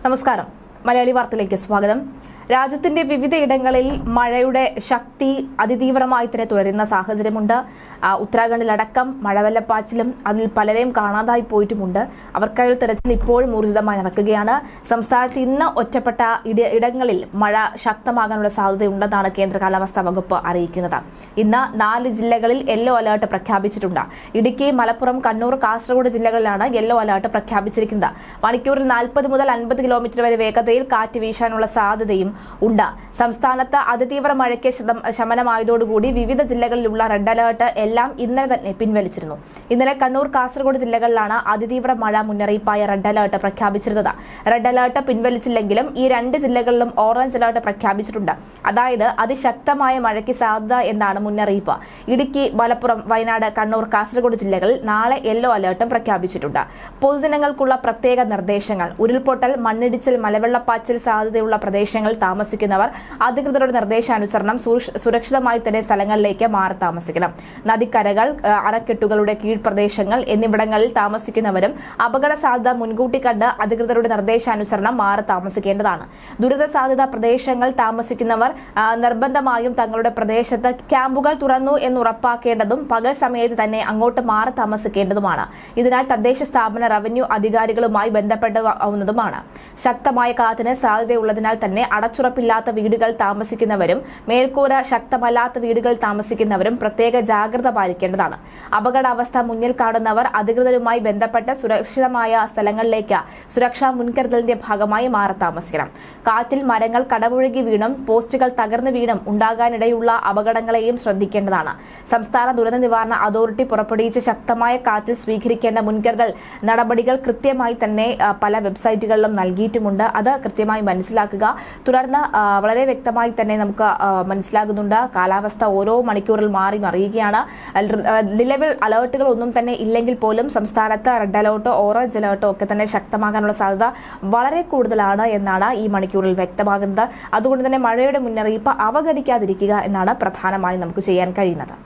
നമസ്കാരം. മലയാളി വാർത്തയിലേക്ക് സ്വാഗതം. രാജ്യത്തിന്റെ വിവിധയിടങ്ങളിൽ മഴയുടെ ശക്തി അതിതീവ്രമായി തന്നെ തുടരുന്ന സാഹചര്യമുണ്ട്. ഉത്തരാഖണ്ഡിലടക്കം മഴവെള്ളപ്പാച്ചിലും അതിൽ പലരെയും കാണാതായി പോയിട്ടുമുണ്ട്. അവർക്കായുള്ള തെരച്ചിൽ ഇപ്പോഴും ഊർജിതമായി നടക്കുകയാണ്. സംസ്ഥാനത്ത് ഇന്ന് ഒറ്റപ്പെട്ട ഇടങ്ങളിൽ മഴ ശക്തമാകാനുള്ള സാധ്യതയുണ്ടെന്നാണ് കേന്ദ്ര കാലാവസ്ഥാ വകുപ്പ് അറിയിക്കുന്നത്. ഇന്ന് 4 ജില്ലകളിൽ യെല്ലോ അലർട്ട് പ്രഖ്യാപിച്ചിട്ടുണ്ട്. ഇടുക്കി, മലപ്പുറം, കണ്ണൂർ, കാസർഗോഡ് ജില്ലകളിലാണ് യെല്ലോ അലർട്ട് പ്രഖ്യാപിച്ചിരിക്കുന്നത്. മണിക്കൂറിൽ 40 മുതൽ 50 കിലോമീറ്റർ വരെ വേഗതയിൽ കാറ്റ് വീശാനുള്ള സാധ്യതയും ഉണ്ട്. സംസ്ഥാനത്ത് അതിതീവ്ര മഴയ്ക്ക് ശമനമായതോടുകൂടി വിവിധ ജില്ലകളിലുള്ള റെഡ് അലർട്ട് എല്ലാം ഇന്നലെ തന്നെ പിൻവലിച്ചിരുന്നു. ഇന്നലെ കണ്ണൂർ, കാസർഗോഡ് ജില്ലകളിലാണ് അതിതീവ്ര മഴ മുന്നറിയിപ്പായ റെഡ് അലർട്ട് പ്രഖ്യാപിച്ചിരുന്നത്. റെഡ് അലർട്ട് പിൻവലിച്ചില്ലെങ്കിലും ഈ 2 ജില്ലകളിലും ഓറഞ്ച് അലർട്ട് പ്രഖ്യാപിച്ചിട്ടുണ്ട്. അതായത് അതിശക്തമായ മഴയ്ക്ക് സാധ്യത എന്നാണ് മുന്നറിയിപ്പ്. ഇടുക്കി, മലപ്പുറം, വയനാട്, കണ്ണൂർ, കാസർഗോഡ് ജില്ലകളിൽ നാളെ യെല്ലോ അലർട്ടും പ്രഖ്യാപിച്ചിട്ടുണ്ട്. പൊതുജനങ്ങൾക്കുള്ള പ്രത്യേക നിർദ്ദേശങ്ങൾ: ഉരുൾപൊട്ടൽ, മണ്ണിടിച്ചിൽ, മലവെള്ളപ്പാച്ചിൽ സാധ്യതയുള്ള പ്രദേശങ്ങൾ താമസിക്കുന്നവർ അധികൃതരുടെ നിർദ്ദേശാനുസരണം സുരക്ഷിതമായി തന്നെ സ്ഥലങ്ങളിലേക്ക് മാറി താമസിക്കണം. നദിക്കരകൾ, അണക്കെട്ടുകളുടെ കീഴ്പ്രദേശങ്ങൾ എന്നിവിടങ്ങളിൽ താമസിക്കുന്നവരും അപകട സാധ്യത മുൻകൂട്ടി കണ്ട് അധികൃതരുടെ നിർദ്ദേശാനുസരണം മാറി താമസിക്കേണ്ടതാണ്. ദുരിത സാധ്യത പ്രദേശങ്ങൾ താമസിക്കുന്നവർ നിർബന്ധമായും തങ്ങളുടെ പ്രദേശത്ത് ക്യാമ്പുകൾ തുറന്നു എന്ന് ഉറപ്പാക്കേണ്ടതും പകൽ സമയത്ത് തന്നെ അങ്ങോട്ട് മാറി താമസിക്കേണ്ടതുമാണ്. ഇതിനായി തദ്ദേശ സ്ഥാപന റവന്യൂ അധികാരികളുമായി ബന്ധപ്പെടാവുന്നതുമാണ്. ശക്തമായ കാറ്റിന് സാധ്യതയുള്ളതിനാൽ തന്നെ അടച്ചുറപ്പില്ലാത്ത വീടുകൾ താമസിക്കുന്നവരും മേൽക്കൂര ശക്തമല്ലാത്ത വീടുകൾ താമസിക്കുന്നവരും പ്രത്യേക ജാഗ്രത പാലിക്കേണ്ടതാണ്. അപകടാവസ്ഥ മുന്നിൽ കാണുന്നവർ അധികൃതരുമായി ബന്ധപ്പെട്ട് സുരക്ഷിതമായ സ്ഥലങ്ങളിലേക്ക് സുരക്ഷാ മുൻകരുതലിന്റെ ഭാഗമായി മാറി താമസിക്കണം. കാറ്റിൽ മരങ്ങൾ കടപുഴകി വീണും പോസ്റ്റുകൾ തകർന്നു വീണും ഉണ്ടാകാനിടയുള്ള അപകടങ്ങളെയും ശ്രദ്ധിക്കേണ്ടതാണ്. സംസ്ഥാന ദുരന്ത നിവാരണ അതോറിറ്റി പുറപ്പെടുവിച്ച ശക്തമായ കാറ്റിൽ സ്വീകരിക്കേണ്ട മുൻകരുതൽ നടപടികൾ കൃത്യമായി തന്നെ പല വെബ്സൈറ്റുകളിലും നൽകിയിട്ടുമുണ്ട്. അത് കൃത്യമായി മനസ്സിലാക്കുക. തുടർന്ന് വളരെ വ്യക്തമായി തന്നെ നമുക്ക് മനസ്സിലാകുന്നുണ്ട്. കാലാവസ്ഥ ഓരോ മണിക്കൂറിൽ മാറി മറിയുകയാണ്. നിലവിൽ അലർട്ടുകൾ ഒന്നും തന്നെ ഇല്ലെങ്കിൽ പോലും സംസ്ഥാനത്ത് റെഡ് അലർട്ടോ ഓറഞ്ച് അലർട്ടോ ഒക്കെ തന്നെ ശക്തമാകാനുള്ള സാധ്യത വളരെ കൂടുതലാണ് എന്നാണ് ഈ മണിക്കൂറിൽ വ്യക്തമാകുന്നത്. അതുകൊണ്ട് തന്നെ മഴയുടെ മുന്നറിയിപ്പ് അവഗണിക്കാതിരിക്കുക എന്നാണ് പ്രധാനമായും നമുക്ക് ചെയ്യാൻ കഴിയുന്നത്.